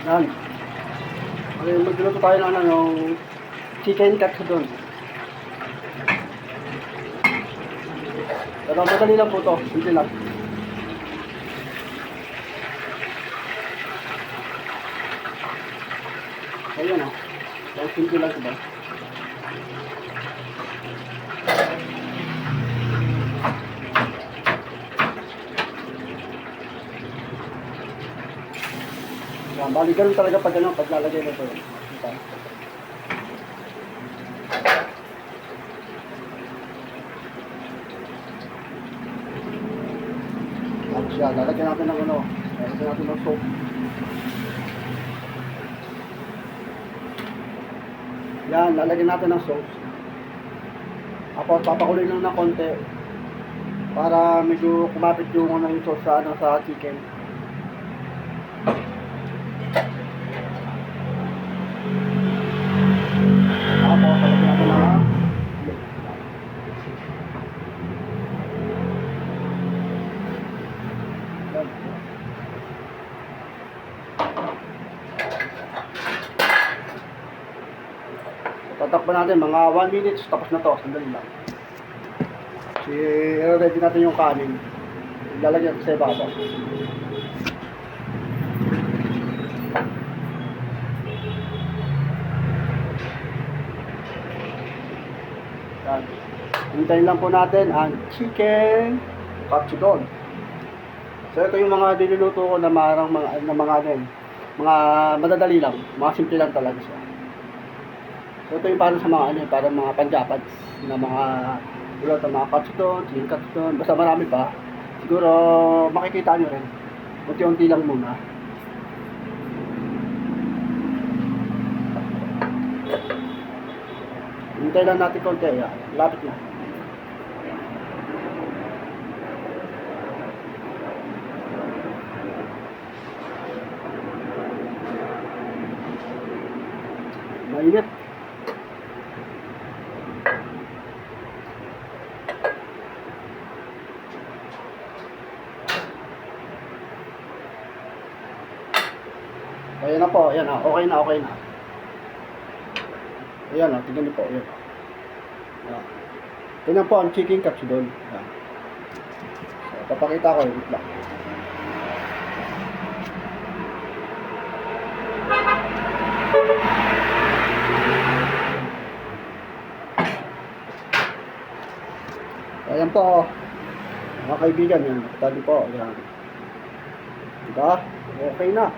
Yan. Okay, magluluto tayo ng yung chicken katsudon. Pero madali lang po to. Simple lang. Ayan o. Kaya simple lang diba? Yan, bali ganun talaga pag ano, paglalagay na ito. Kita. Tapos yan, lalagyan natin ng ano, lalagyan natin ng soap. Yan, lalagyan natin ng sauce. Tapos papakuloy lang ng konti para medyo kumapit yung ano yung sauce sa ano sa chicken. Tapos lalagyan natin ng tatakpan natin mga 1 minutes, tapos na to, sandali lang. I-ready natin yung kanin. Ilalagyan natin sa ibabaw. Yan. Hintayin lang po natin ang chicken katsudon. So ito yung mga niluluto ko na marang mga madadali lang, mga simple lang talaga siya. So ito yung para sa mga ano, para mga panjapat na mga ulat ng mga katsudon, chicken katsudon, basta marami pa. Siguro makikita nyo rin. Unti-unti lang muna. Hintay lang natin konti, ya. Lapit na. Mainit. Ayan na po, ayan na, okay na, okay na. Ayan na, tignan niyo po, ayan. Ayan. Tignan po ang chicken katsudon. Ayan. So, papakita ko, wait lang. Ayan po, mga kaibigan, yan, tadi po, ayan. Diba? Okay na.